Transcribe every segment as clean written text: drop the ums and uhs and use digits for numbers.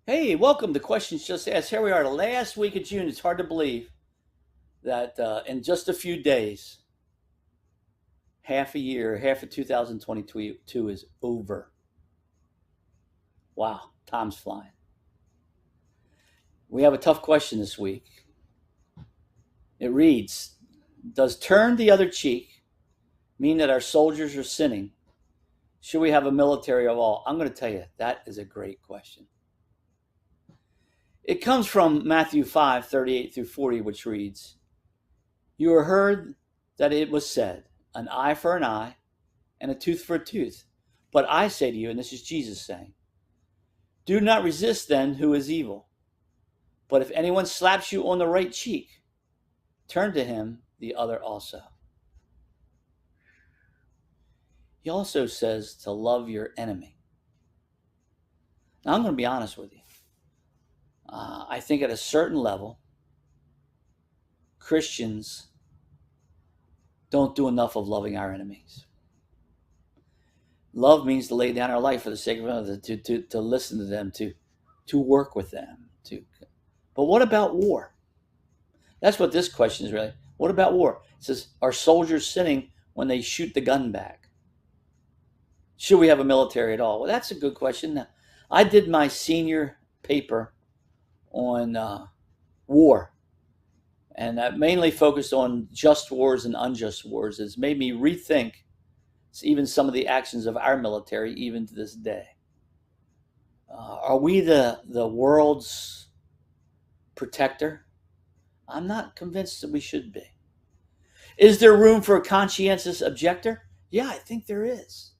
Hey, welcome to Questions Just Asked. Here we are, the last week of June. It's hard to believe that in just a few days, half of 2022 is over. Wow, time's flying. We have a tough question this week. It reads, does turn the other cheek mean that our soldiers are sinning? Should we have a military of all? I'm going to tell you, that is a great question. It comes from Matthew 5:38 through 40, which reads, you have heard that it was said, an eye for an eye and a tooth for a tooth. But I say to you, and this is Jesus saying, do not resist then who is evil. But if anyone slaps you on the right cheek, turn to him the other also. He also says to love your enemy. Now, I'm going to be honest with you. I think at a certain level, Christians don't do enough of loving our enemies. Love means to lay down our life for the sake of others, to listen to them, to work with them. But what about war? That's what this question is really. What about war? It says, are soldiers sinning when they shoot the gun back? Should we have a military at all? Well, that's a good question. I did my senior paper on war, and that mainly focused on just wars and unjust wars. It's made me rethink even some of the actions of our military, even to this day. Are we the world's protector? I'm not convinced that we should be. Is there room for a conscientious objector? Yeah, I think there is.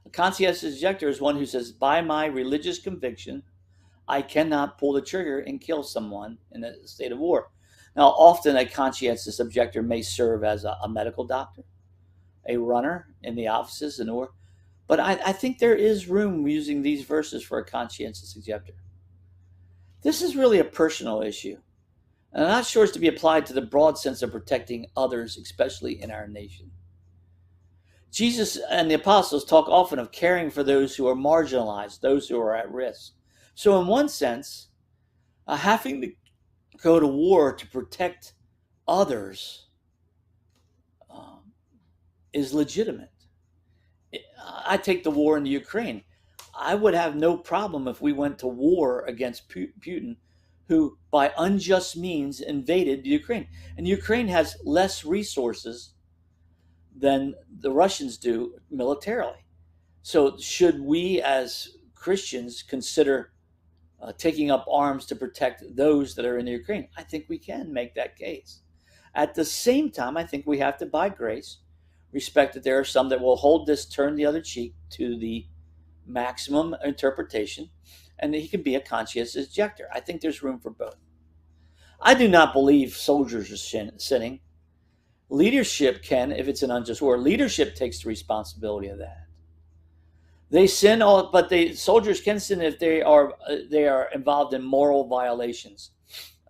A conscientious objector is one who says, by my religious conviction, I cannot pull the trigger and kill someone in a state of war. Now, often a conscientious objector may serve as a medical doctor, a runner in the offices, but I think there is room using these verses for a conscientious objector. This is really a personal issue, and I'm not sure it's to be applied to the broad sense of protecting others, especially in our nation. Jesus and the apostles talk often of caring for those who are marginalized, those who are at risk. So in one sense, having to go to war to protect others is legitimate. I take the war in the Ukraine. I would have no problem if we went to war against Putin, who by unjust means invaded the Ukraine. And Ukraine has less resources than the Russians do militarily. So should we as Christians consider taking up arms to protect those that are in the Ukraine? I think we can make that case. At the same time, I think we have to, by grace, respect that there are some that will hold this turn the other cheek to the maximum interpretation, and that he can be a conscientious objector. I think there's room for both. I do not believe soldiers are sinning. Leadership can, if it's an unjust war. Leadership takes the responsibility of that. They sin, but soldiers can sin if they are involved in moral violations.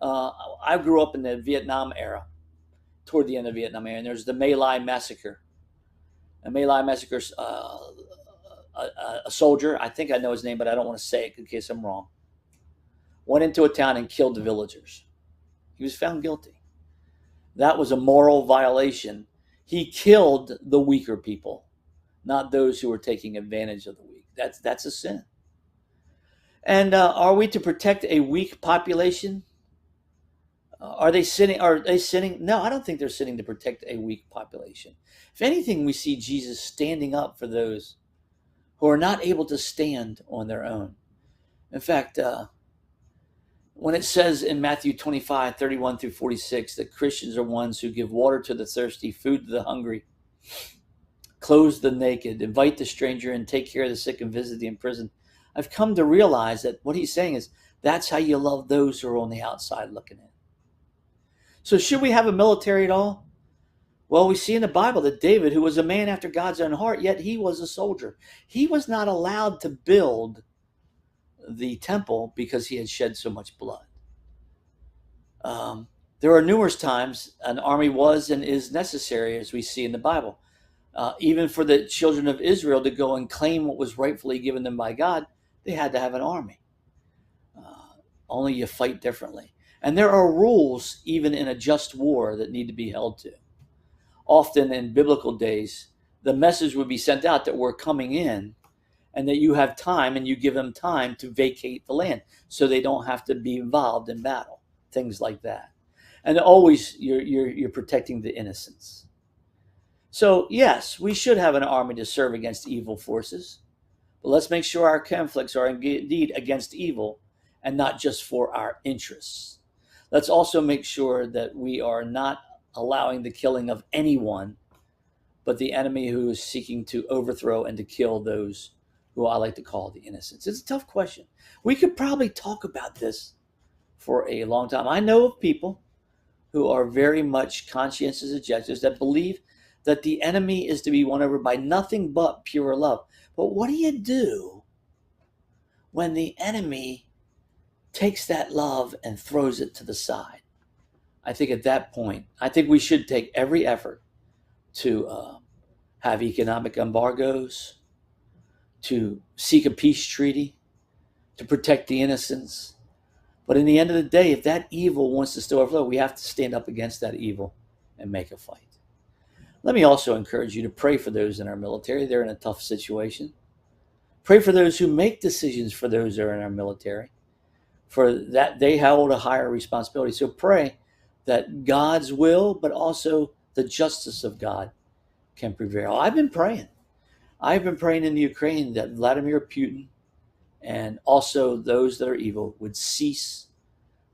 I grew up in the Vietnam era, toward the end of the Vietnam era, and there's the My Lai massacre. The My Lai massacre, a soldier, I think I know his name, but I don't want to say it in case I'm wrong, went into a town and killed the villagers. He was found guilty. That was a moral violation. He killed the weaker people, not those who were taking advantage of the weak. That's a sin. And are we to protect a weak population? Are they sinning? No, I don't think they're sinning to protect a weak population. If anything, we see Jesus standing up for those who are not able to stand on their own. In fact, when it says in Matthew 25:31 through 46 that Christians are ones who give water to the thirsty, food to the hungry, clothe the naked, invite the stranger, and take care of the sick and visit the imprisoned, I've come to realize that what he's saying is that's how you love those who are on the outside looking in. So should we have a military at all? Well, we see in the Bible that David, who was a man after God's own heart, yet he was a soldier. He was not allowed to build the temple because he had shed so much blood. There are numerous times an army was and is necessary, as we see in the Bible. Even for the children of Israel to go and claim what was rightfully given them by God, they had to have an army. only you fight differently. And there are rules, even in a just war, that need to be held to. Often in biblical days, the message would be sent out that we're coming in and that you have time and you give them time to vacate the land so they don't have to be involved in battle, things like that. And always you're protecting the innocents. So yes, we should have an army to serve against evil forces, but let's make sure our conflicts are indeed against evil and not just for our interests. Let's also make sure that we are not allowing the killing of anyone but the enemy who is seeking to overthrow and to kill those who I like to call the innocents. It's a tough question. We could probably talk about this for a long time. I know of people who are very much conscientious objectors that believe that the enemy is to be won over by nothing but pure love. But what do you do when the enemy takes that love and throws it to the side? I think at that point, I think we should take every effort to have economic embargoes, to seek a peace treaty, to protect the innocents. But in the end of the day, if that evil wants to still overflow, we have to stand up against that evil and make a fight. Let me also encourage you to pray for those in our military. They're in a tough situation. Pray for those who make decisions for those that are in our military, for that they hold a higher responsibility. So pray that God's will, but also the justice of God can prevail. I've been praying in the Ukraine that Vladimir Putin and also those that are evil would cease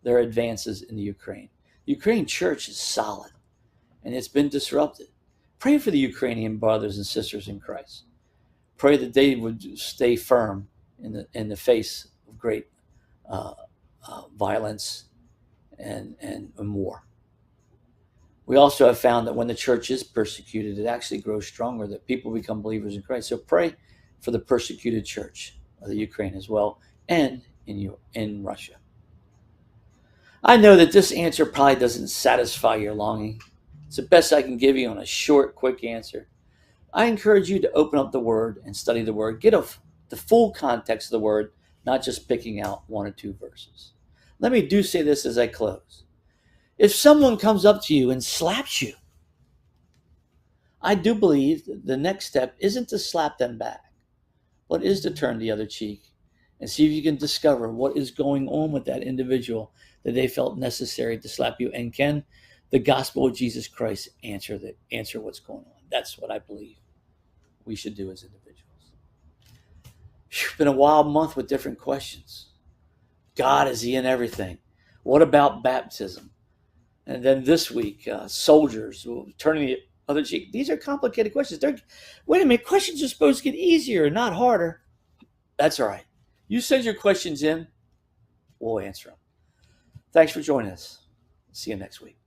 their advances in the Ukraine. The Ukraine church is solid and it's been disrupted. Pray for the Ukrainian brothers and sisters in Christ. Pray that they would stay firm in the face of great violence and war. We also have found that when the church is persecuted, it actually grows stronger, that people become believers in Christ. So pray for the persecuted church of the Ukraine as well, and in Russia. I know that this answer probably doesn't satisfy your longing. It's the best I can give you on a short, quick answer. I encourage you to open up the Word and study the Word. Get the full context of the Word, not just picking out one or two verses. Let me do say this as I close. If someone comes up to you and slaps you, I do believe that the next step isn't to slap them back, but is to turn the other cheek and see if you can discover what is going on with that individual that they felt necessary to slap you. And can the gospel of Jesus Christ answer what's going on? That's what I believe we should do as individuals. It's been a wild month with different questions. God, is he in everything? What about baptism? And then this week, soldiers turning the other cheek. These are complicated questions. Wait a minute, questions are supposed to get easier, not harder. That's all right. You send your questions in, we'll answer them. Thanks for joining us. See you next week.